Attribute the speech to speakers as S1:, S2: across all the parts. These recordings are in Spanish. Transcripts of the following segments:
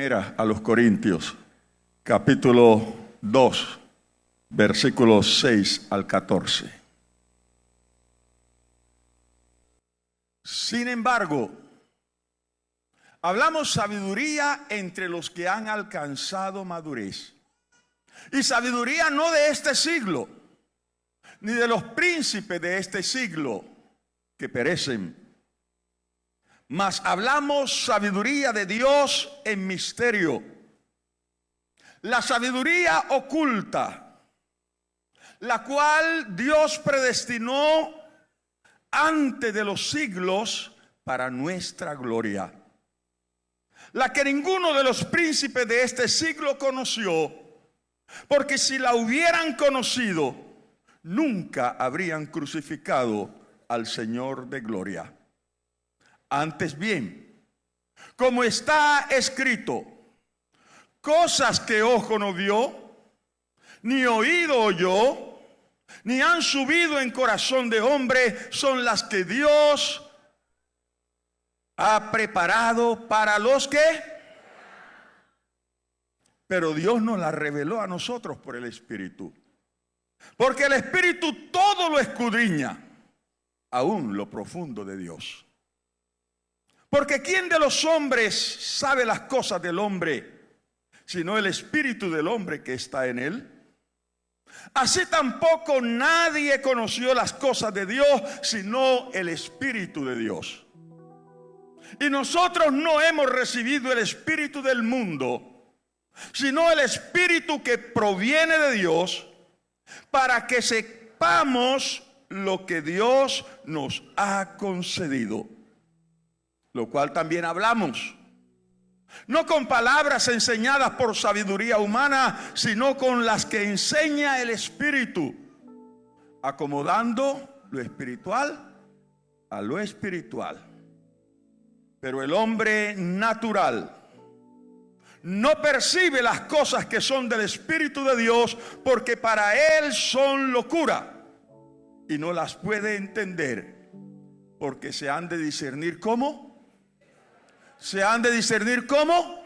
S1: Primera a los Corintios, capítulo 2, versículos 6 al 14. Sin embargo, hablamos sabiduría entre los que han alcanzado madurez. Y sabiduría no de este siglo, ni de los príncipes de este siglo que perecen. Mas hablamos sabiduría de Dios en misterio. La sabiduría oculta, la cual Dios predestinó antes de los siglos para nuestra gloria. La que ninguno de los príncipes de este siglo conoció, porque si la hubieran conocido, nunca habrían crucificado al Señor de gloria. Antes bien, como está escrito, cosas que ojo no vio, ni oído oyó, ni han subido en corazón de hombre, son las que Dios ha preparado para los que. Pero Dios nos las reveló a nosotros por el Espíritu. Porque el Espíritu todo lo escudriña, aún lo profundo de Dios. Porque ¿quién de los hombres sabe las cosas del hombre, sino el espíritu del hombre que está en él? Así tampoco nadie conoció las cosas de Dios, sino el Espíritu de Dios. Y nosotros no hemos recibido el espíritu del mundo, sino el Espíritu que proviene de Dios, para que sepamos lo que Dios nos ha concedido. Lo cual también hablamos, no con palabras enseñadas por sabiduría humana, sino con las que enseña el Espíritu, acomodando lo espiritual a lo espiritual. Pero el hombre natural no percibe las cosas que son del Espíritu de Dios, porque para él son locura, y no las puede entender, porque se han de discernir ¿cómo? Se han de discernir ¿cómo?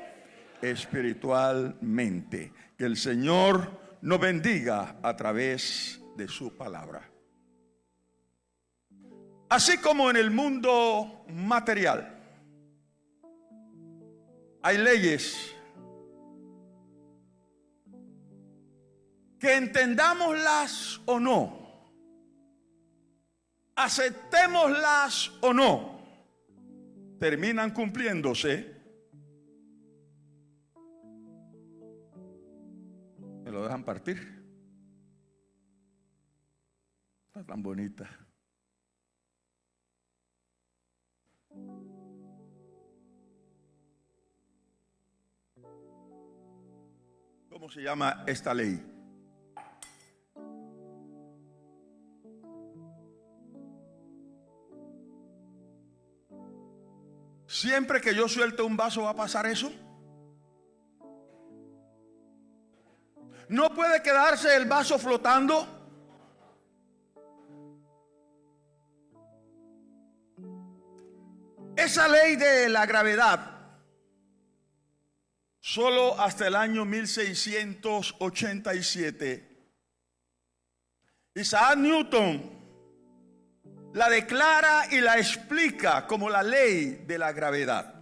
S1: Espiritualmente. Que el Señor nos bendiga a través de su palabra. Así como en el mundo material hay leyes que entendámoslas o no, aceptémoslas o no, terminan cumpliéndose. ¿Me lo dejan partir? Está tan bonita. ¿Cómo se llama esta ley? Siempre que yo suelte un vaso va a pasar eso. No puede quedarse el vaso flotando. Esa ley de la gravedad, solo hasta el año 1687, Isaac Newton la declara y la explica como la ley de la gravedad.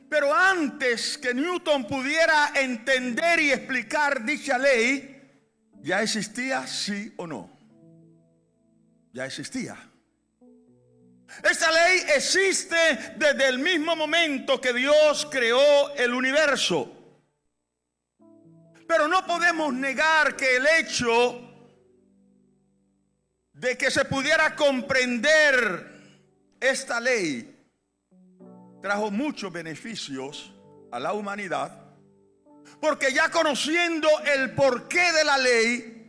S1: Pero antes que Newton pudiera entender y explicar dicha ley, ¿ya existía, sí o no? Ya existía. Esta ley existe desde el mismo momento que Dios creó el universo. Pero no podemos negar que el hecho de que se pudiera comprender esta ley trajo muchos beneficios a la humanidad, porque ya conociendo el porqué de la ley,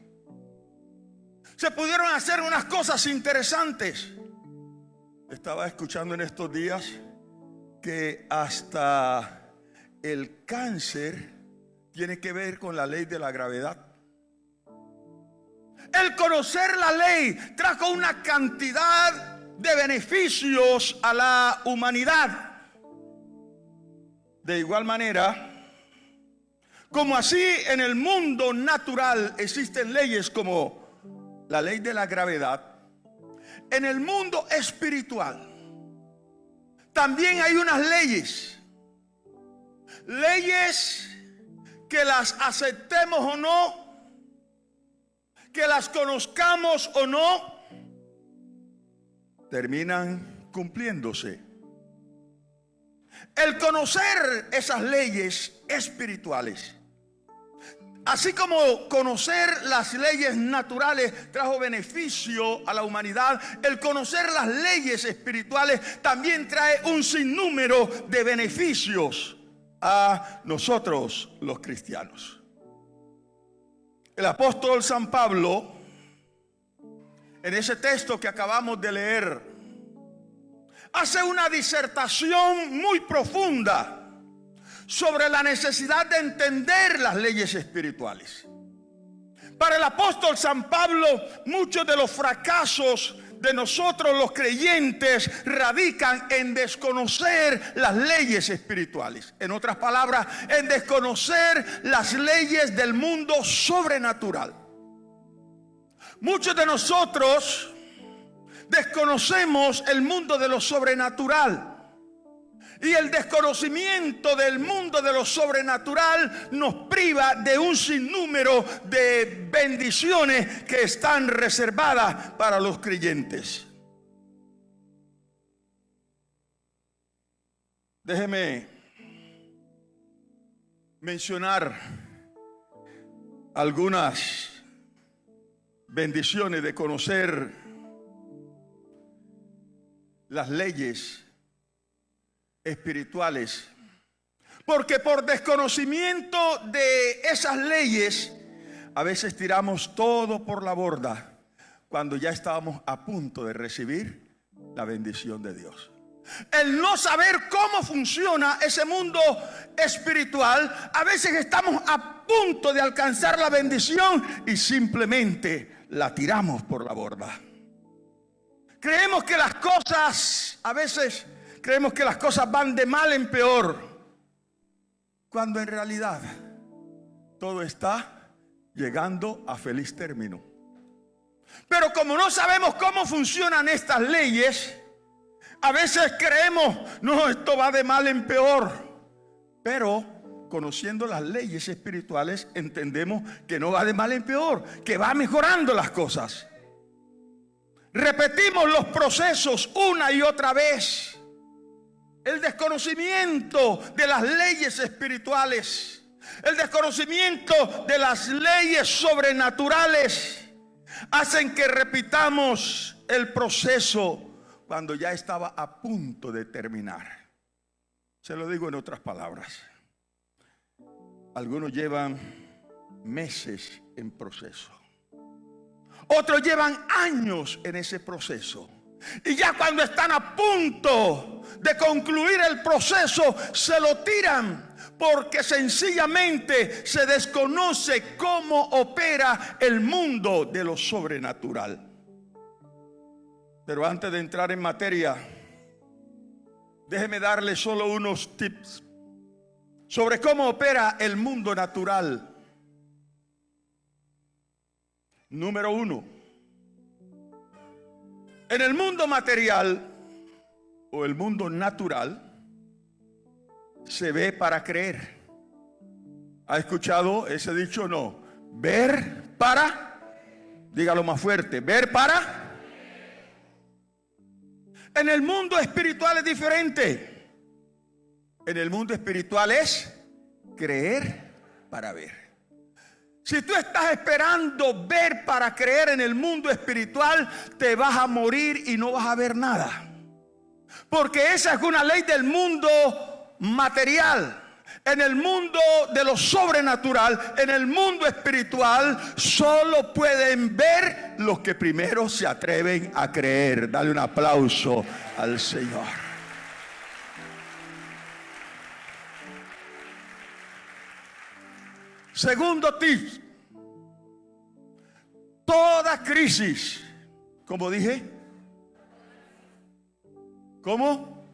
S1: se pudieron hacer unas cosas interesantes. Estaba escuchando en estos días que hasta el cáncer tiene que ver con la ley de la gravedad. El conocer la ley trajo una cantidad de beneficios a la humanidad. De igual manera, como así en el mundo natural existen leyes como la ley de la gravedad, en el mundo espiritual también hay unas leyes. Leyes que las aceptemos o no, que las conozcamos o no, terminan cumpliéndose. El conocer esas leyes espirituales, así como conocer las leyes naturales trajo beneficio a la humanidad, el conocer las leyes espirituales también trae un sinnúmero de beneficios a nosotros los cristianos. El apóstol San Pablo, en ese texto que acabamos de leer, hace una disertación muy profunda sobre la necesidad de entender las leyes espirituales. Para el apóstol San Pablo, muchos de los fracasos de nosotros los creyentes radican en desconocer las leyes espirituales. En otras palabras, en desconocer las leyes del mundo sobrenatural. Muchos de nosotros desconocemos el mundo de lo sobrenatural. Y el desconocimiento del mundo de lo sobrenatural nos priva de un sinnúmero de bendiciones que están reservadas para los creyentes. Déjeme mencionar algunas bendiciones de conocer las leyes espirituales, porque por desconocimiento de esas leyes a veces tiramos todo por la borda cuando ya estábamos a punto de recibir la bendición de Dios. El no saber cómo funciona ese mundo espiritual, a veces estamos a punto de alcanzar la bendición y simplemente la tiramos por la borda. Creemos que las cosas, a veces creemos que las cosas van de mal en peor, cuando en realidad todo está llegando a feliz término. Pero como no sabemos cómo funcionan estas leyes, a veces creemos, no, esto va de mal en peor. Pero conociendo las leyes espirituales, entendemos que no va de mal en peor, que va mejorando las cosas. Repetimos los procesos una y otra vez. El desconocimiento de las leyes espirituales, el desconocimiento de las leyes sobrenaturales hacen que repitamos el proceso cuando ya estaba a punto de terminar. Se lo digo en otras palabras. Algunos llevan meses en proceso. Otros llevan años en ese proceso. Y ya cuando están a punto de concluir el proceso, se lo tiran porque sencillamente se desconoce cómo opera el mundo de lo sobrenatural. Pero antes de entrar en materia, déjeme darle solo unos tips sobre cómo opera el mundo natural. Número 1. En el mundo material o el mundo natural se ve para creer. ¿Ha escuchado ese dicho? No. Ver para, dígalo más fuerte, ver para. En el mundo espiritual es diferente. En el mundo espiritual es creer para ver. Si tú estás esperando ver para creer en el mundo espiritual, te vas a morir y no vas a ver nada. Porque esa es una ley del mundo material. En el mundo de lo sobrenatural, en el mundo espiritual, solo pueden ver los que primero se atreven a creer. Dale un aplauso al Señor. Segundo tip. Toda crisis, como dije, ¿cómo?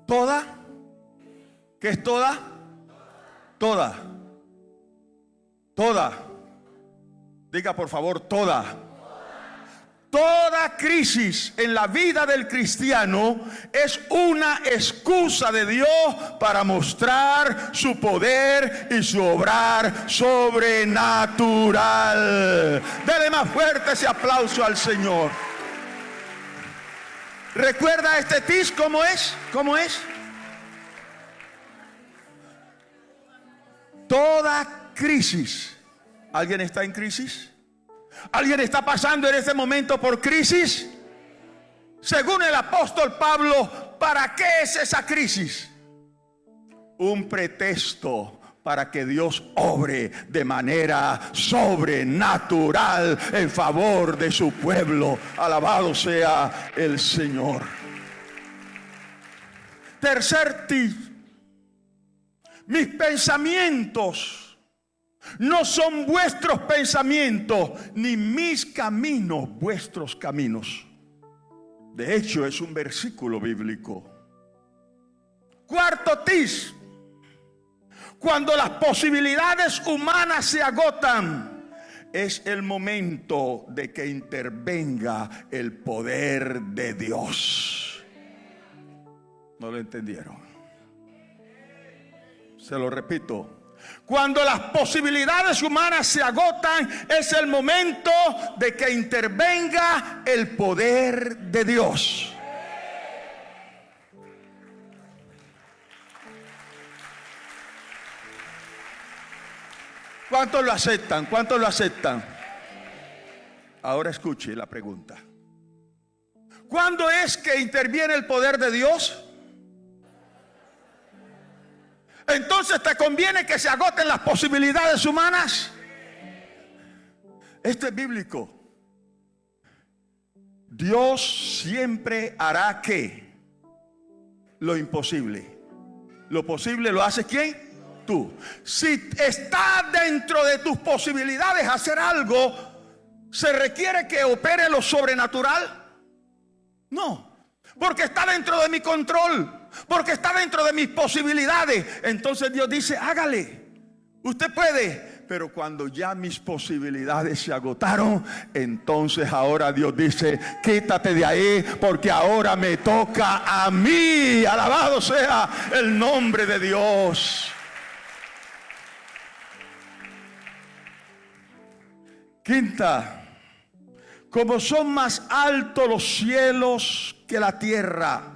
S1: Toda ¿Qué es toda? Toda. Toda. Diga por favor, toda. Toda crisis en la vida del cristiano es una excusa de Dios para mostrar su poder y su obrar sobrenatural. Dele más fuerte ese aplauso al Señor. ¿Recuerda este tis cómo es? ¿Cómo es? Toda crisis. ¿Alguien está en crisis? ¿Alguien está pasando en este momento por crisis? Según el apóstol Pablo, ¿para qué es esa crisis? Un pretexto para que Dios obre de manera sobrenatural en favor de su pueblo. Alabado sea el Señor. Tercer tip. Mis pensamientos no son vuestros pensamientos, ni mis caminos vuestros caminos. De hecho, es un versículo bíblico. Cuarto tip. Cuando las posibilidades humanas se agotan, es el momento de que intervenga el poder de Dios. ¿No lo entendieron? Se lo repito. Cuando las posibilidades humanas se agotan, es el momento de que intervenga el poder de Dios. ¿Cuántos lo aceptan? ¿Cuántos lo aceptan? Ahora escuche la pregunta. ¿Cuándo es que interviene el poder de Dios? Entonces te conviene que se agoten las posibilidades humanas. Esto es bíblico. Dios siempre hará ¿qué? Lo imposible. Lo posible lo hace ¿quién? Tú. Si está dentro de tus posibilidades hacer algo, ¿se requiere que opere lo sobrenatural? No, porque está dentro de mi control. Porque está dentro de mis posibilidades. Entonces Dios dice, hágale. Usted puede. Pero cuando ya mis posibilidades se agotaron, entonces ahora Dios dice, quítate de ahí, porque ahora me toca a mí. Alabado sea el nombre de Dios. Quinta, como son más altos los cielos que la tierra,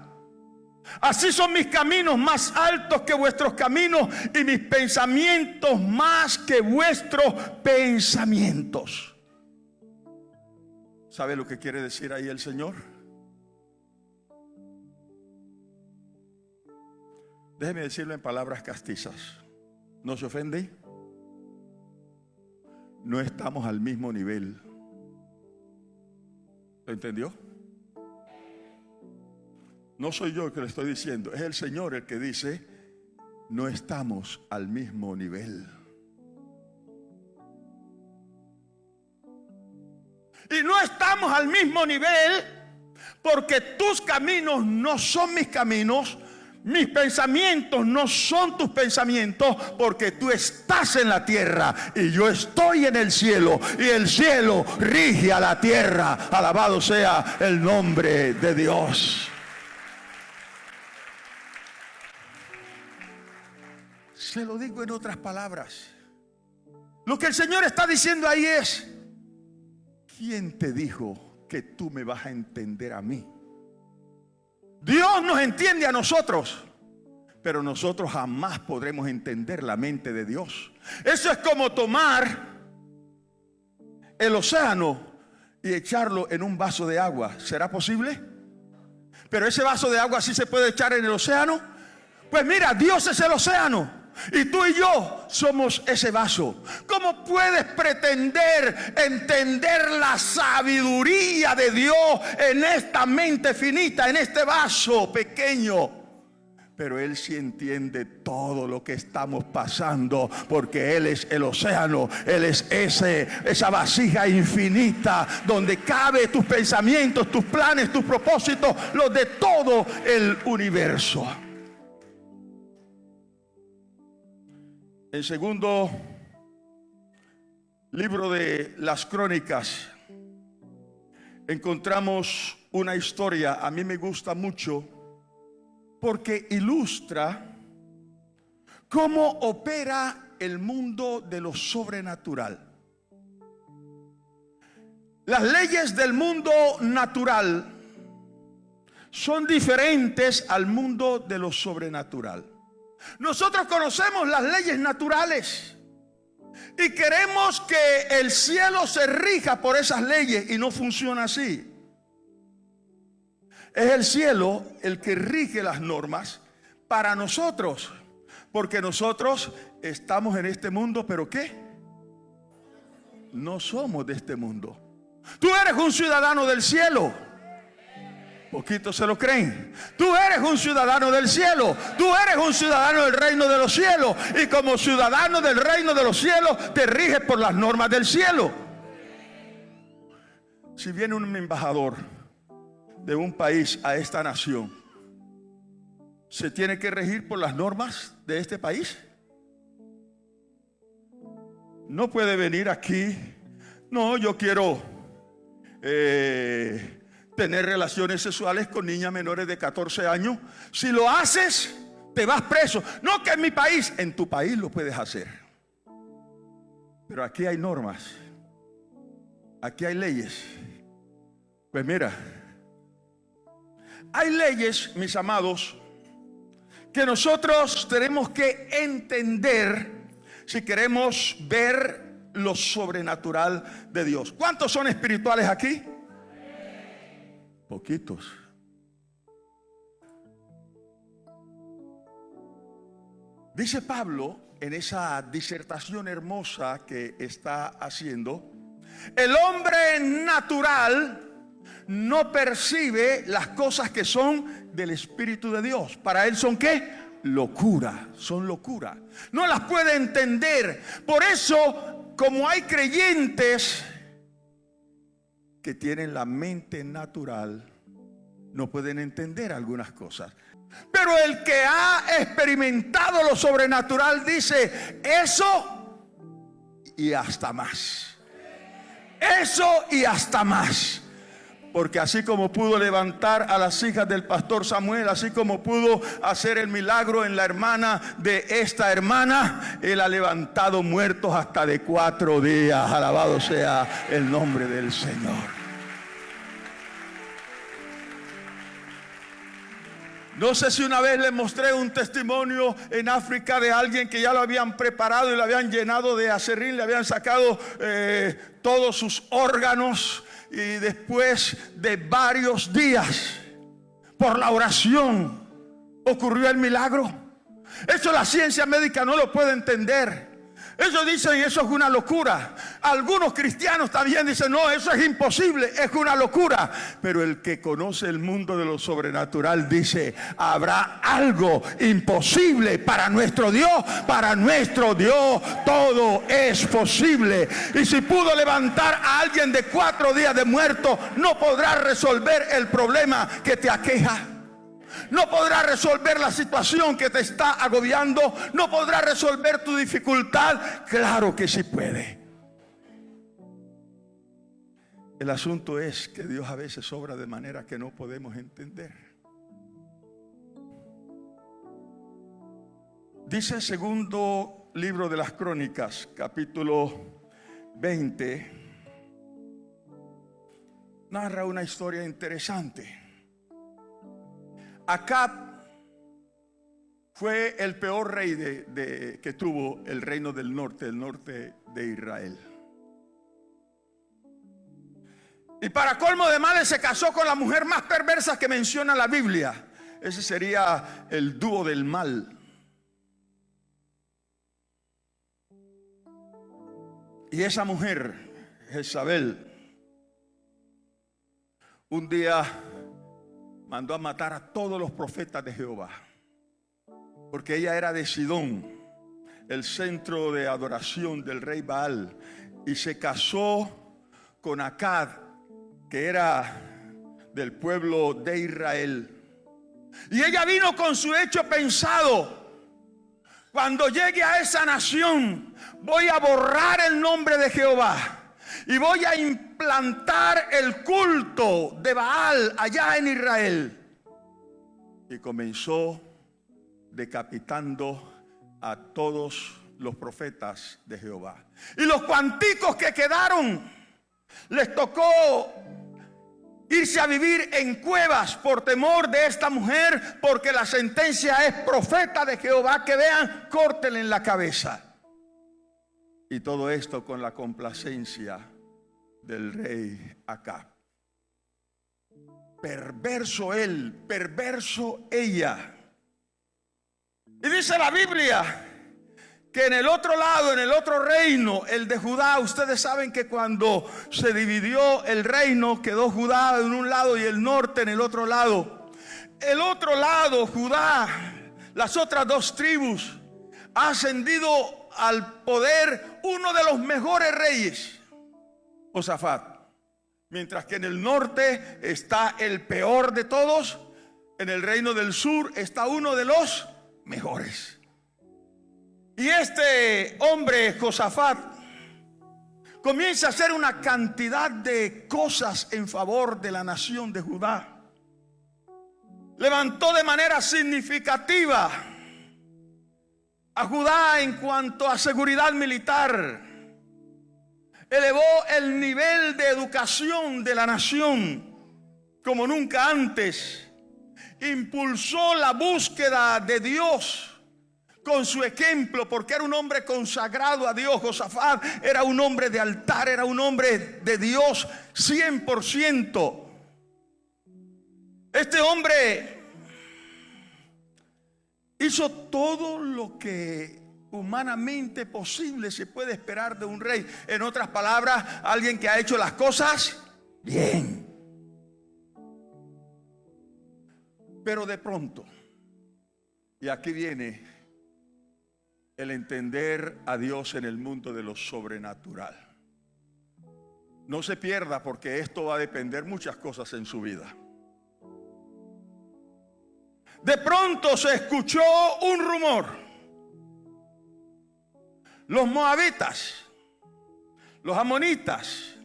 S1: así son mis caminos más altos que vuestros caminos, y mis pensamientos más que vuestros pensamientos. ¿Sabe lo que quiere decir ahí el Señor? Déjeme decirlo en palabras castizas. ¿No se ofende? No estamos al mismo nivel. ¿Lo entendió? No soy yo el que le estoy diciendo, es el Señor el que dice, no estamos al mismo nivel. Y no estamos al mismo nivel porque tus caminos no son mis caminos, mis pensamientos no son tus pensamientos, porque tú estás en la tierra y yo estoy en el cielo, y el cielo rige a la tierra. Alabado sea el nombre de Dios. Se lo digo en otras palabras. Lo que el Señor está diciendo ahí es, ¿quién te dijo que tú me vas a entender a mí? Dios nos entiende a nosotros, pero nosotros jamás podremos entender la mente de Dios. Eso es como tomar el océano y echarlo en un vaso de agua. ¿Será posible? Pero ese vaso de agua sí se puede echar en el océano. Pues mira, Dios es el océano y tú y yo somos ese vaso. ¿Cómo puedes pretender entender la sabiduría de Dios en esta mente finita, en este vaso pequeño? Pero Él sí entiende todo lo que estamos pasando, porque Él es el océano. Él es esa vasija infinita donde cabe tus pensamientos, tus planes, tus propósitos, los de todo el universo. En segundo libro de las Crónicas encontramos una historia, a mí me gusta mucho porque ilustra cómo opera el mundo de lo sobrenatural. Las leyes del mundo natural son diferentes al mundo de lo sobrenatural. Nosotros conocemos las leyes naturales y queremos que el cielo se rija por esas leyes, y no funciona así. Es el cielo el que rige las normas para nosotros, porque nosotros estamos en este mundo, pero ¿qué? No somos de este mundo. Tú eres un ciudadano del cielo. Poquitos se lo creen. Tú eres un ciudadano del cielo. Tú eres un ciudadano del reino de los cielos. Y como ciudadano del reino de los cielos, te riges por las normas del cielo. Si viene un embajador de un país a esta nación, ¿se tiene que regir por las normas de este país? No puede venir aquí. No, yo quiero tener relaciones sexuales con niñas menores de 14 años. Si lo haces, te vas preso. No, que en mi país. En tu país lo puedes hacer, pero aquí hay normas, aquí hay leyes. Pues mira, hay leyes, mis amados, que nosotros tenemos que entender si queremos ver lo sobrenatural de Dios. ¿Cuántos son espirituales aquí? Poquitos. Dice Pablo en esa disertación hermosa que está haciendo: el hombre natural no percibe las cosas que son del Espíritu de Dios. Para él son ¿qué? Locura, son locura. No las puede entender. Por eso, como hay creyentes que tienen la mente natural, no pueden entender algunas cosas. Pero el que ha experimentado lo sobrenatural dice: eso y hasta más. Eso y hasta más. Porque así como pudo levantar a las hijas del pastor Samuel, así como pudo hacer el milagro en la hermana de esta hermana, Él ha levantado muertos hasta de 4 días. Alabado sea el nombre del Señor. No sé si una vez les mostré un testimonio en África de alguien que ya lo habían preparado y lo habían llenado de aserrín, le habían sacado todos sus órganos, y después de varios días, por la oración, ocurrió el milagro. Eso la ciencia médica no lo puede entender. Ellos dicen eso es una locura. Algunos cristianos también dicen no, eso es imposible, es una locura. Pero el que conoce el mundo de lo sobrenatural dice: habrá algo imposible para nuestro Dios. Para nuestro Dios todo es posible. Y si pudo levantar a alguien de 4 días de muerto, no podrá resolver el problema que te aqueja. No podrá resolver la situación que te está agobiando. No podrá resolver tu dificultad. Claro que sí puede. El asunto es que Dios a veces obra de manera que no podemos entender. Dice el segundo libro de las Crónicas, capítulo 20, narra una historia interesante. Acab fue el peor rey que tuvo el reino del norte, el norte de Israel. Y para colmo de males se casó con la mujer más perversa que menciona la Biblia. Ese sería el dúo del mal. Y esa mujer, Jezabel, un día mandó a matar a todos los profetas de Jehová, porque ella era de Sidón, el centro de adoración del rey Baal, y se casó con Acab, que era del pueblo de Israel. Y ella vino con su hecho pensado. Cuando llegue a esa nación, voy a borrar el nombre de Jehová y voy a implantar el culto de Baal allá en Israel. Y comenzó decapitando a todos los profetas de Jehová. Y los cuanticos que quedaron, les tocó irse a vivir en cuevas por temor de esta mujer, porque la sentencia es profeta de Jehová, que vean, córtenle en la cabeza. Y todo esto con la complacencia del rey Acab. Perverso él, perverso ella. Y dice la Biblia que en el otro lado, en el otro reino, el de Judá, ustedes saben que cuando se dividió el reino, quedó Judá en un lado y el norte en el otro lado. El otro lado, Judá, las otras dos tribus, ha ascendido al poder uno de los mejores reyes, Josafat. Mientras que en el norte está el peor de todos, en el reino del sur está uno de los mejores. Y este hombre, Josafat, comienza a hacer una cantidad de cosas en favor de la nación de Judá. Levantó de manera significativa a Judá en cuanto a seguridad militar. Elevó el nivel de educación de la nación como nunca antes. Impulsó la búsqueda de Dios con su ejemplo, porque era un hombre consagrado a Dios. Josafat era un hombre de altar, era un hombre de Dios 100%. Este hombre hizo todo lo que humanamente posible se puede esperar de un rey. En otras palabras, alguien que ha hecho las cosas bien. Pero de pronto, y aquí viene el entender a Dios en el mundo de lo sobrenatural. No se pierda, porque esto va a depender muchas cosas en su vida. De pronto se escuchó un rumor. Los moabitas, los amonitas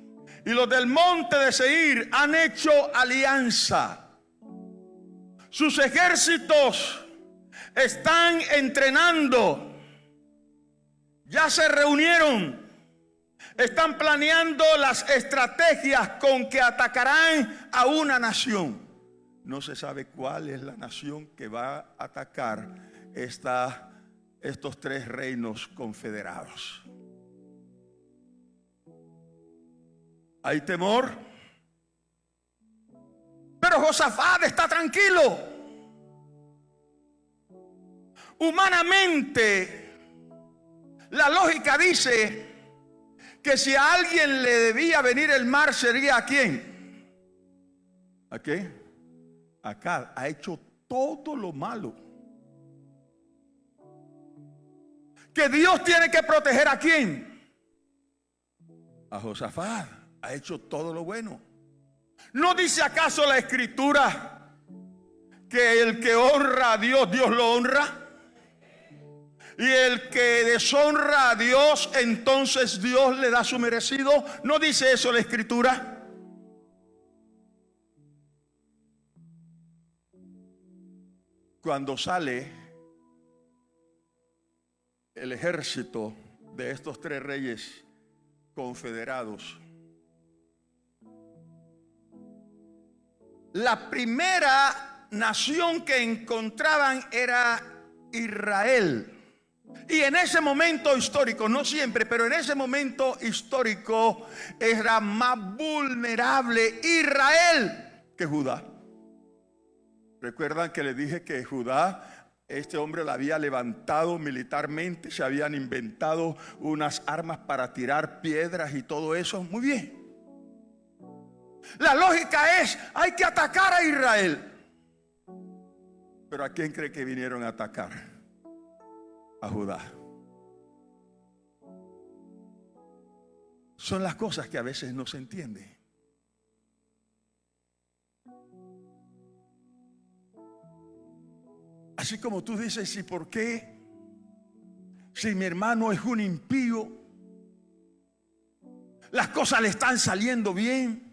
S1: y los del monte de Seir han hecho alianza. Sus ejércitos están entrenando. Ya se reunieron, están planeando las estrategias con que atacarán a una nación. No se sabe cuál es la nación que va a atacar estos tres reinos confederados. Hay temor, pero Josafat está tranquilo. Humanamente, la lógica dice que si a alguien le debía venir el mar, sería ¿a quién? ¿A qué? Acá ha hecho todo lo malo. Que Dios tiene que proteger ¿a quién? A Josafat. Ha hecho todo lo bueno. ¿No dice acaso la Escritura que el que honra a Dios, Dios lo honra? Y el que deshonra a Dios, entonces Dios le da su merecido. ¿No dice eso la Escritura? Cuando sale el ejército de estos tres reyes confederados, la primera nación que encontraban era Israel. Y en ese momento histórico, no siempre, pero en ese momento histórico, era más vulnerable Israel que Judá. Recuerdan que les dije que Judá, este hombre la había levantado militarmente, se habían inventado unas armas para tirar piedras y todo eso. Muy bien. La lógica es, hay que atacar a Israel. Pero ¿a quién cree que vinieron a atacar? A Judá. Son las cosas que a veces no se entienden. Así como tú dices, ¿y por qué si mi hermano es un impío, las cosas le están saliendo bien,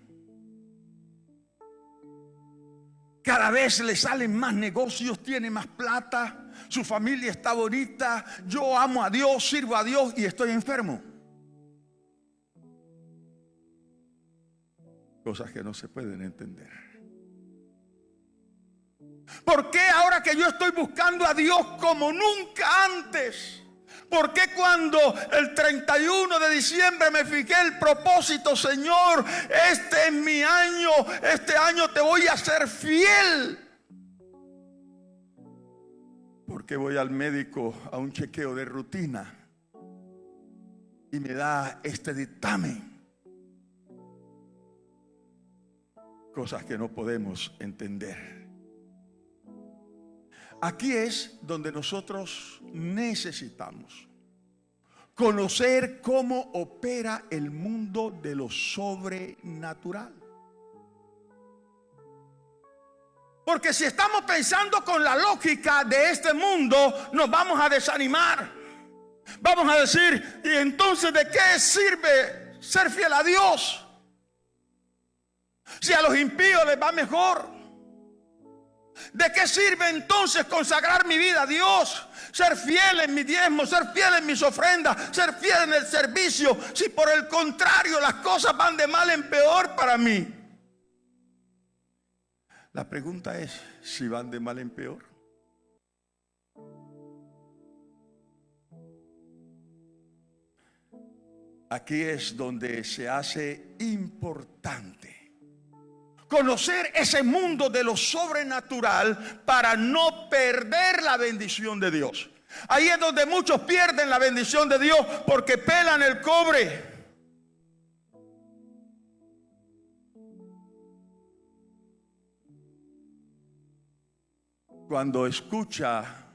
S1: cada vez le salen más negocios, tiene más plata, su familia está bonita, yo amo a Dios, sirvo a Dios y estoy enfermo. Cosas que no se pueden entender. ¿Por qué ahora que yo estoy buscando a Dios como nunca antes? ¿Por qué cuando el 31 de diciembre me fijé el propósito, Señor, este es mi año, este año te voy a ser fiel? ¿Por qué voy al médico a un chequeo de rutina y me da este dictamen? Cosas que no podemos entender. Aquí es donde nosotros necesitamos conocer cómo opera el mundo de lo sobrenatural. Porque si estamos pensando con la lógica de este mundo, nos vamos a desanimar. Vamos a decir, ¿y entonces de qué sirve ser fiel a Dios? Si a los impíos les va mejor. ¿De qué sirve entonces consagrar mi vida a Dios? Ser fiel en mi diezmo, ser fiel en mis ofrendas, ser fiel en el servicio, si por el contrario las cosas van de mal en peor para mí. La pregunta es, si van de mal en peor. Aquí es donde se hace importante conocer ese mundo de lo sobrenatural para no perder la bendición de Dios. Ahí es donde muchos pierden la bendición de Dios porque pelan el cobre. Cuando escucha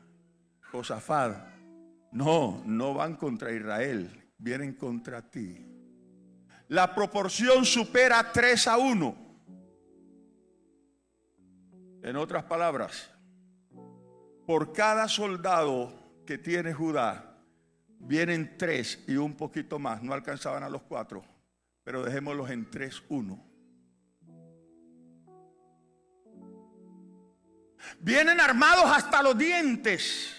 S1: Josafat, no van contra Israel, vienen contra ti. La proporción supera 3-1. En otras palabras, por cada soldado que tiene Judá, vienen 3 y un poquito más. No alcanzaban a los 4, pero dejémoslos en 3-1. Vienen armados hasta los dientes.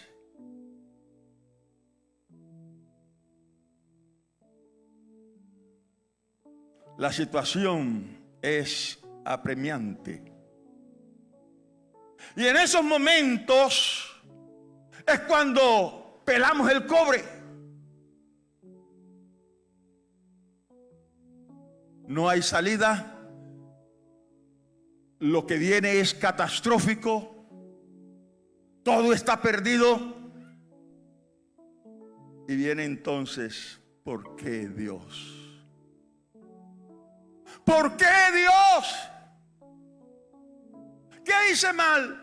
S1: La situación es apremiante. Y en esos momentos es cuando pelamos el cobre. No hay salida. Lo que viene es catastrófico. Todo está perdido. Y viene entonces, ¿por qué Dios? ¿Por qué Dios? ¿Qué hice mal?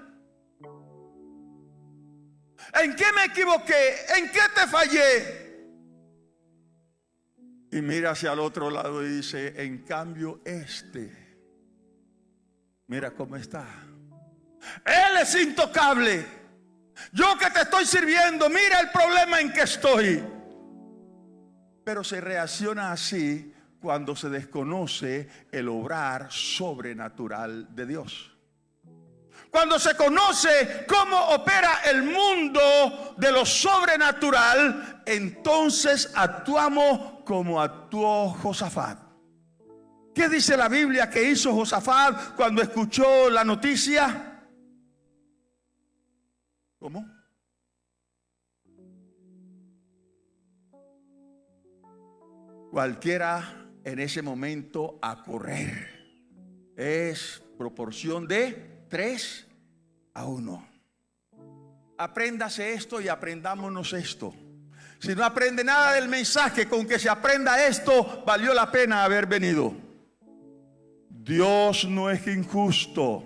S1: ¿En qué me equivoqué? ¿En qué te fallé? Y mira hacia el otro lado y dice, en cambio mira cómo está. Él es intocable. Yo que te estoy sirviendo, mira el problema en que estoy. Pero se reacciona así cuando se desconoce el obrar sobrenatural de Dios. Cuando se conoce cómo opera el mundo de lo sobrenatural, entonces actuamos como actuó Josafat. ¿Qué dice la Biblia que hizo Josafat cuando escuchó la noticia? ¿Cómo? Cualquiera en ese momento a correr. Es proporción de 3-1. Apréndase esto y aprendámonos esto. Si no aprende nada del mensaje, con que se aprenda esto, valió la pena haber venido. Dios no es injusto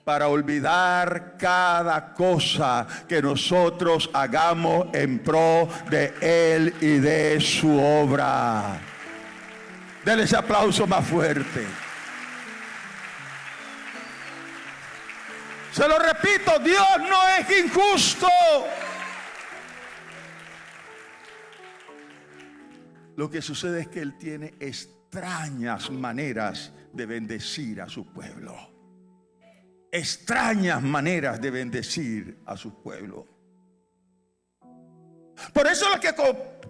S1: para olvidar cada cosa que nosotros hagamos en pro de Él y de su obra. Denle ese aplauso más fuerte. Se lo repito, Dios no es injusto. Lo que sucede es que Él tiene extrañas maneras de bendecir a su pueblo. Extrañas maneras de bendecir a su pueblo. Por eso los que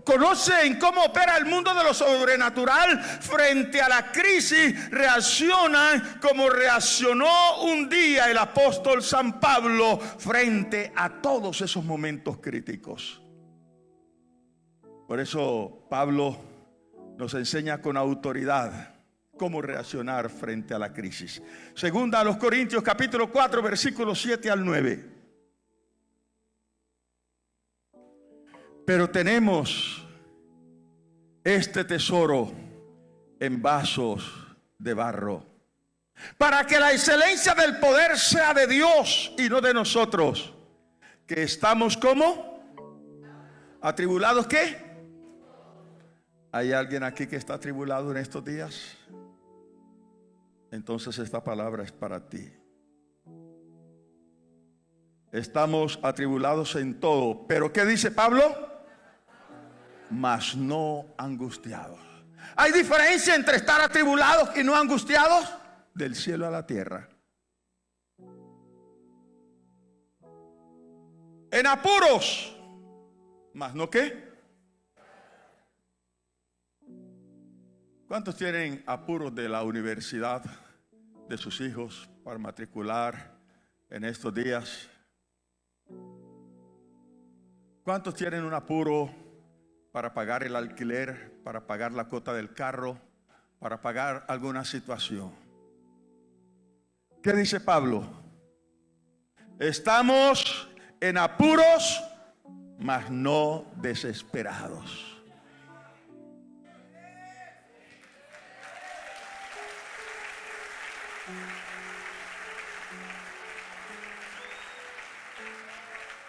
S1: conocen cómo opera el mundo de lo sobrenatural frente a la crisis reaccionan como reaccionó un día el apóstol San Pablo frente a todos esos momentos críticos. Por eso Pablo nos enseña con autoridad cómo reaccionar frente a la crisis. Segunda a los Corintios capítulo 4 versículos 7 al 9. Pero tenemos este tesoro en vasos de barro, para que la excelencia del poder sea de Dios y no de nosotros, que estamos ¿cómo? ¿Atribulados qué? ¿Hay alguien aquí que está atribulado en estos días? Entonces esta palabra es para ti. Estamos atribulados en todo, pero ¿qué dice Pablo? Mas no angustiados. ¿Hay diferencia entre estar atribulados y no angustiados? Del cielo a la tierra. En apuros, mas no qué. ¿Cuántos tienen apuros de la universidad de sus hijos para matricular en estos días? ¿Cuántos tienen un apuro para pagar el alquiler, para pagar la cuota del carro, para pagar alguna situación? ¿Qué dice Pablo? Estamos en apuros, mas no desesperados.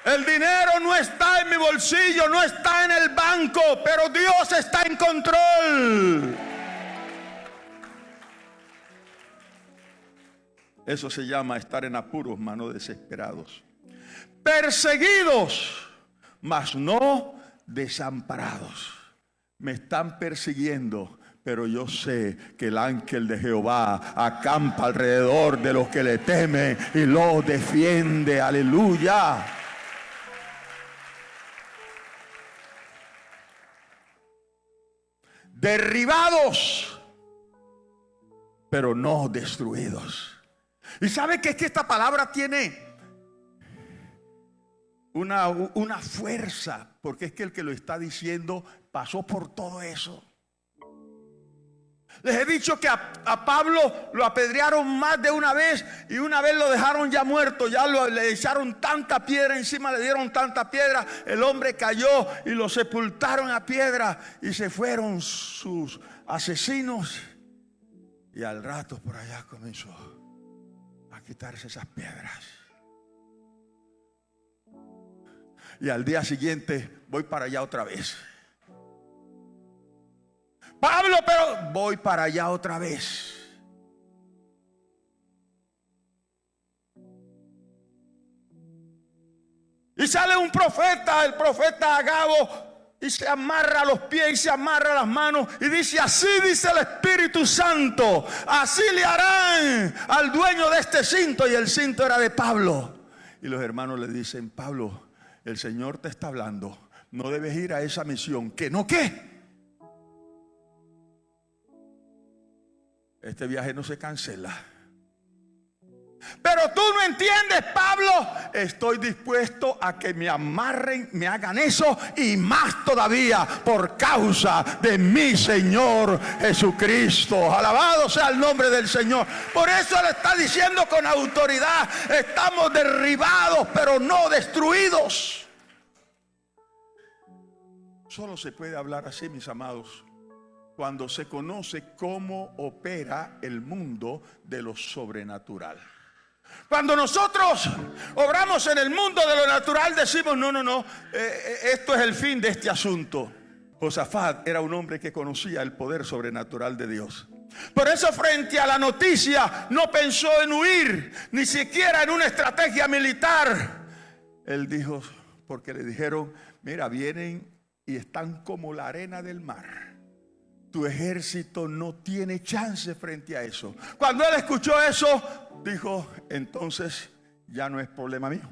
S1: El dinero no está en mi bolsillo, no está en el banco, pero Dios está en control. Eso se llama estar en apuros, mas no desesperados. Perseguidos, mas no desamparados. Me están persiguiendo, pero yo sé que el ángel de Jehová acampa alrededor de los que le temen y los defiende. Aleluya. Derribados, pero no destruidos. Y sabe que es que esta palabra tiene una fuerza, porque es que el que lo está diciendo pasó por todo eso. Les he dicho que a Pablo lo apedrearon más de una vez, y una vez lo dejaron ya muerto. Ya le echaron tanta piedra encima, le dieron tanta piedra, el hombre cayó y lo sepultaron a piedra, y se fueron sus asesinos. Y al rato por allá comenzó a quitarse esas piedras. Y al día siguiente voy para allá otra vez. Pablo, pero voy para allá otra vez. Y sale un profeta, el profeta Agabo, y se amarra los pies y se amarra las manos y dice: así dice el Espíritu Santo, así le harán al dueño de este cinto. Y el cinto era de Pablo. Y los hermanos le dicen: Pablo, el Señor te está hablando, no debes ir a esa misión. ¿Que no qué? Este viaje no se cancela. Pero tú no entiendes, Pablo. Estoy dispuesto a que me amarren, me hagan eso y más todavía, por causa de mi Señor Jesucristo. Alabado sea el nombre del Señor. Por eso le está diciendo con autoridad: estamos derribados, pero no destruidos. Solo se puede hablar así, mis amados, cuando se conoce cómo opera el mundo de lo sobrenatural. Cuando nosotros obramos en el mundo de lo natural, decimos: no, esto es el fin de este asunto. Josafat era un hombre que conocía el poder sobrenatural de Dios. Por eso, frente a la noticia, no pensó en huir, ni siquiera en una estrategia militar. Él dijo, porque le dijeron: mira, vienen y están como la arena del mar. tu ejército no tiene chance frente a eso. Cuando él escuchó eso, dijo, entonces ya no es problema mío.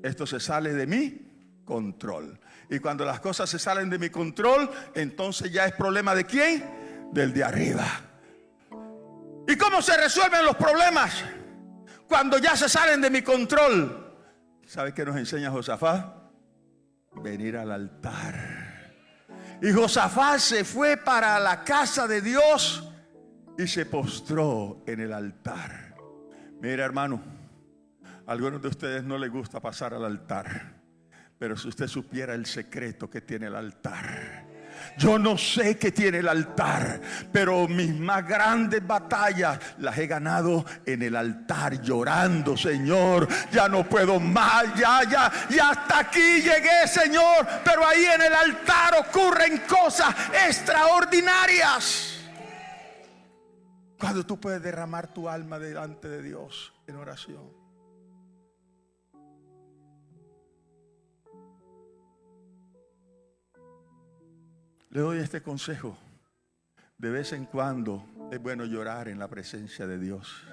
S1: Esto se sale de mi control. Y cuando las cosas se salen de mi control, entonces ya es problema ¿de quién? Del de arriba. ¿Y cómo se resuelven los problemas? Cuando ya se salen de mi control. ¿Sabe qué nos enseña Josafat? Venir al altar. Y Josafat se fue para la casa de Dios y se postró en el altar. Mira, hermano, a algunos de ustedes no les gusta pasar al altar, pero si usted supiera el secreto que tiene el altar. Yo no sé qué tiene el altar, pero mis más grandes batallas las he ganado en el altar, llorando, Señor, ya no puedo más, ya hasta aquí llegué, Señor. Pero ahí en el altar ocurren cosas extraordinarias. Cuando tú puedes derramar tu alma delante de Dios en oración. Le doy este consejo. De vez en cuando es bueno llorar en la presencia de Dios.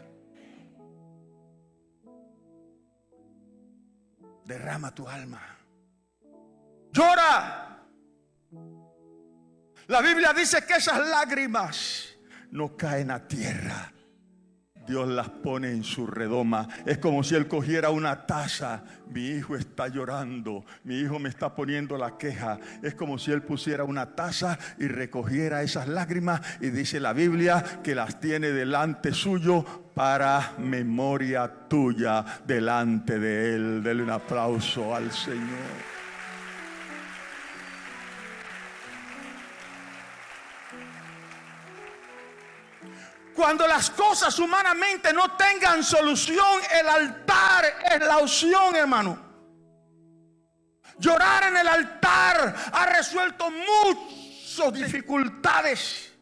S1: Derrama tu alma. Llora. La Biblia dice que esas lágrimas no caen a tierra. Dios las pone en su redoma. Es como si Él cogiera una taza. Mi hijo está llorando, mi hijo me está poniendo la queja. Es como si Él pusiera una taza y recogiera esas lágrimas. Y dice la Biblia que las tiene delante suyo para memoria tuya delante de Él. Dele un aplauso al Señor. Cuando las cosas humanamente no tengan solución, el altar es la opción, hermano. Llorar en el altar ha resuelto muchas dificultades.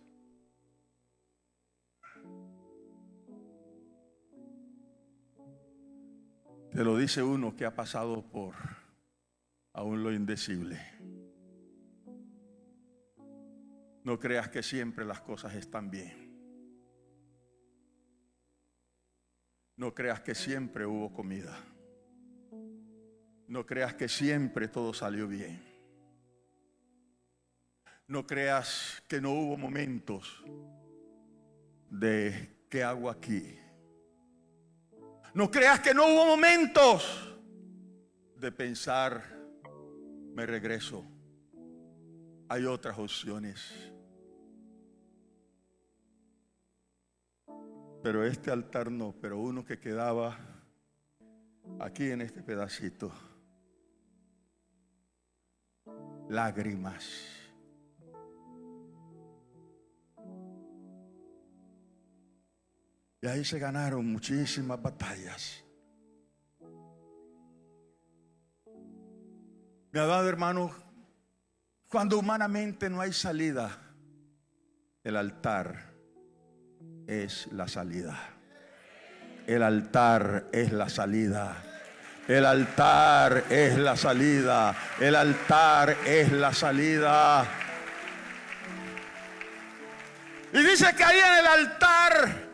S1: Te lo dice uno que ha pasado por aún lo indecible. No creas que siempre las cosas están bien. No creas que siempre hubo comida. No creas que siempre todo salió bien. No creas que no hubo momentos de ¿qué hago aquí? No creas que no hubo momentos de pensar me regreso. Hay otras opciones. Pero este altar no, pero uno que quedaba aquí en este pedacito. Lágrimas. Y ahí se ganaron muchísimas batallas. Mi amado hermano, cuando humanamente no hay salida, el altar es la salida. El altar es la salida. El altar es la salida. El altar es la salida. Y dice que ahí en el altar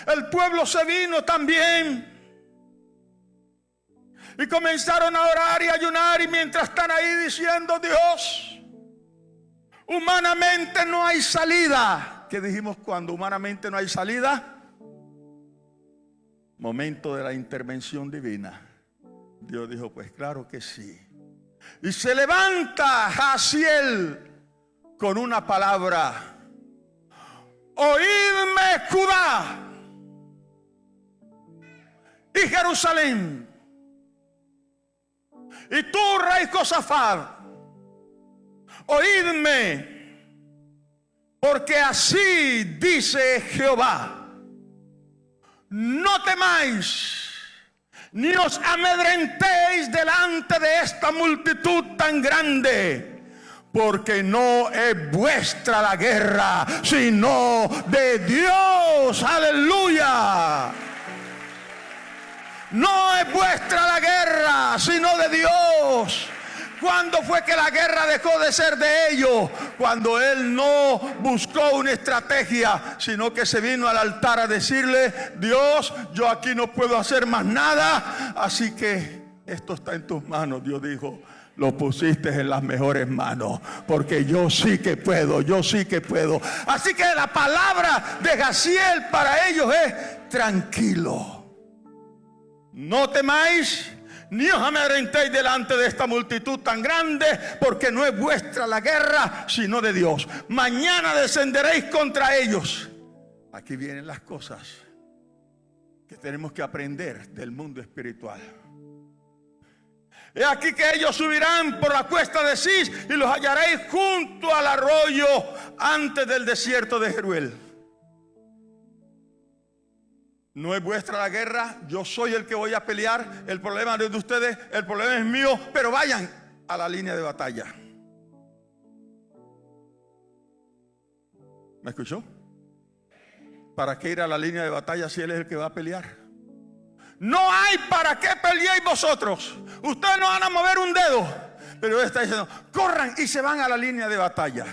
S1: el pueblo se vino también. Y comenzaron a orar y ayunar. Y mientras están ahí diciendo, Dios, humanamente no hay salida. ¿Qué dijimos cuando humanamente no hay salida? Momento de la intervención divina. Dios dijo, pues claro que sí. Y se levanta Jaziel con una palabra. Oídme, Judá y Jerusalén. Y tú, rey Josafat, oídme. Porque así dice Jehová: no temáis, ni os amedrentéis delante de esta multitud tan grande, porque no es vuestra la guerra, sino de Dios. Aleluya. No es vuestra la guerra, sino de Dios. ¿Cuándo fue que la guerra dejó de ser de ellos? Cuando él no buscó una estrategia, sino que se vino al altar a decirle: Dios, yo aquí no puedo hacer más nada, así que esto está en tus manos. Dios dijo: lo pusiste en las mejores manos, porque yo sí que puedo, yo sí que puedo. Así que la palabra de Jaziel para ellos es: tranquilo, no temáis, ni os amedrentéis delante de esta multitud tan grande, porque no es vuestra la guerra, sino de Dios. Mañana descenderéis contra ellos. Aquí vienen las cosas que tenemos que aprender del mundo espiritual. He aquí que ellos subirán por la cuesta de Cis y los hallaréis junto al arroyo antes del desierto de Jeruel. No es vuestra la guerra, yo soy el que voy a pelear. El problema no es de ustedes, el problema es mío. Pero vayan a la línea de batalla. ¿Me escuchó? ¿Para qué ir a la línea de batalla si él es el que va a pelear? No hay para qué peleéis vosotros. Ustedes no van a mover un dedo. Pero él está diciendo: corran, y se van a la línea de batalla.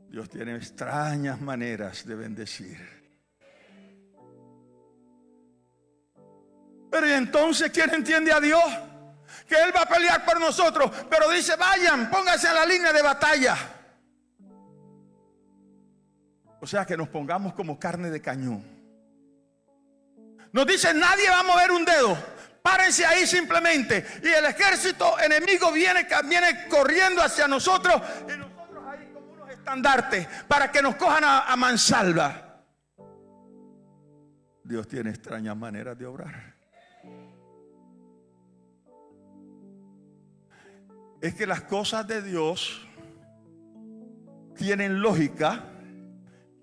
S1: Dios tiene extrañas maneras de bendecir. Pero ¿y entonces quién entiende a Dios? Que Él va a pelear por nosotros, pero dice: vayan, pónganse a la línea de batalla. O sea, que nos pongamos como carne de cañón. Nos dice: nadie va a mover un dedo, párense ahí simplemente. Y el ejército enemigo viene corriendo hacia nosotros, y nosotros ahí como unos estandartes para que nos cojan a mansalva. Dios tiene extrañas maneras de obrar. Es que las cosas de Dios tienen lógica,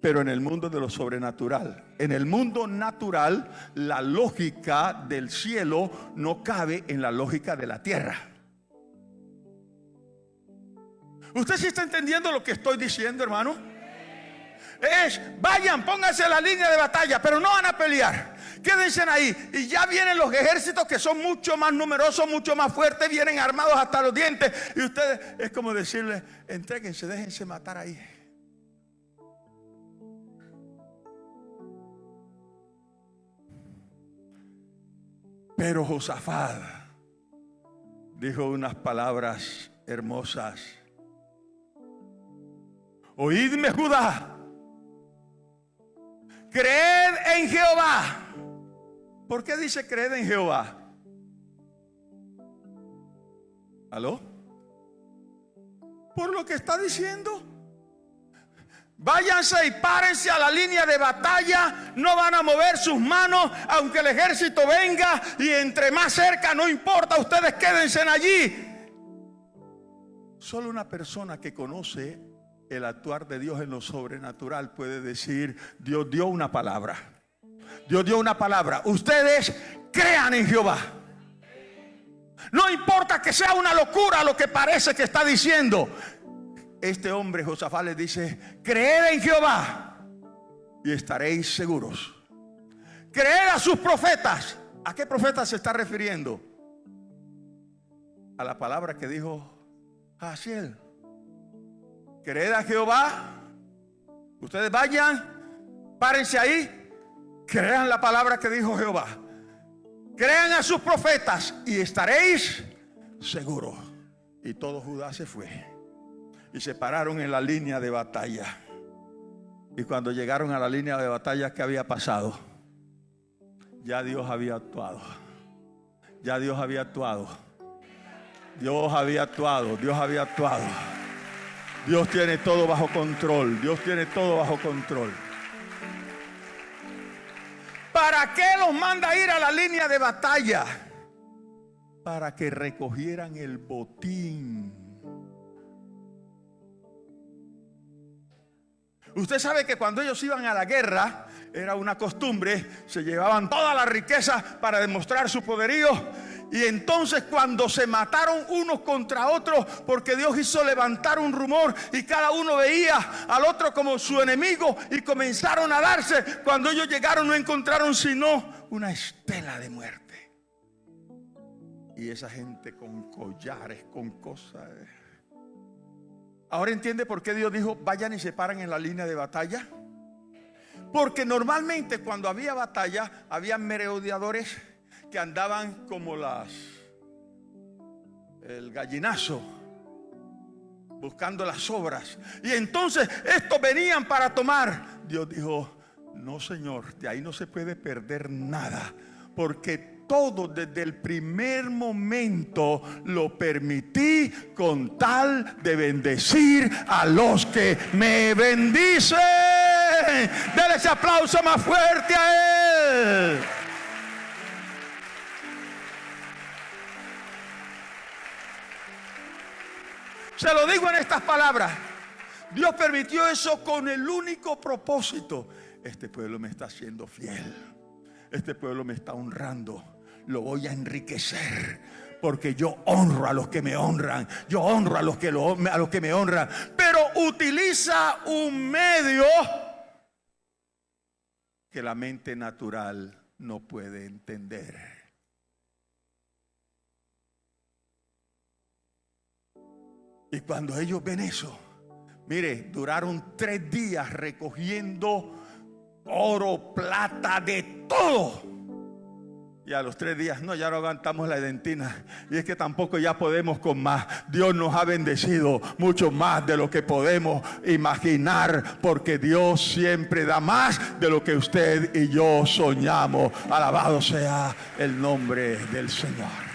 S1: pero en el mundo de lo sobrenatural. En el mundo natural, la lógica del cielo no cabe en la lógica de la tierra. ¿Usted sí está entendiendo lo que estoy diciendo, hermano? Vayan, pónganse en la línea de batalla, pero no van a pelear. Quédense ahí. Y ya vienen los ejércitos, que son mucho más numerosos, mucho más fuertes, vienen armados hasta los dientes. Y ustedes, es como decirles: entréguense, déjense matar ahí. Pero Josafat dijo unas palabras hermosas: oídme, Judá, creed en Jehová. ¿Por qué dice creed en Jehová? ¿Aló? Por lo que está diciendo. Váyanse y párense a la línea de batalla. No van a mover sus manos aunque el ejército venga. Y entre más cerca, no importa, ustedes quédense allí. Solo una persona que conoce el actuar de Dios en lo sobrenatural puede decir: Dios dio una palabra. Dios dio una palabra. Ustedes crean en Jehová. No importa que sea una locura lo que parece que está diciendo. Este hombre, Josafat, les dice: creed en Jehová y estaréis seguros. Creed a sus profetas. ¿A qué profetas se está refiriendo? A la palabra que dijo Jaziel. Creed a Jehová. Ustedes vayan, párense ahí, crean la palabra que dijo Jehová. Crean a sus profetas y estaréis seguros. Y todo Judá se fue y se pararon en la línea de batalla. Y cuando llegaron a la línea de batalla, ¿qué había pasado? Ya Dios había actuado. Ya Dios había actuado. Dios había actuado. Dios había actuado. Dios tiene todo bajo control. Dios tiene todo bajo control. ¿Para qué los manda a ir a la línea de batalla? Para que recogieran el botín. Usted sabe que cuando ellos iban a la guerra, era una costumbre, se llevaban toda la riqueza para demostrar su poderío. Y entonces cuando se mataron unos contra otros, porque Dios hizo levantar un rumor y cada uno veía al otro como su enemigo, y comenzaron a darse. Cuando ellos llegaron no encontraron sino una estela de muerte. Y esa gente con collares, con cosas. Ahora entiende por qué Dios dijo: vayan y se paran en la línea de batalla. Porque normalmente cuando había batalla, había merodeadores que andaban como el gallinazo, buscando las sobras. Y entonces estos venían para tomar. Dios dijo: no, Señor, de ahí no se puede perder nada, porque todo desde el primer momento lo permití con tal de bendecir a los que me bendicen. Dale ese aplauso más fuerte a Él. Se lo digo en estas palabras: Dios permitió eso con el único propósito: este pueblo me está haciendo fiel, este pueblo me está honrando, lo voy a enriquecer, porque yo honro a los que me honran, yo honro a los que me honran. Pero utiliza un medio que la mente natural no puede entender. Y cuando ellos ven eso, mire, duraron 3 días recogiendo oro, plata, de todo. Y a los 3 días: no, ya no aguantamos la dentina. Y es que tampoco ya podemos con más. Dios nos ha bendecido mucho más de lo que podemos imaginar, porque Dios siempre da más de lo que usted y yo soñamos. Alabado sea el nombre del Señor.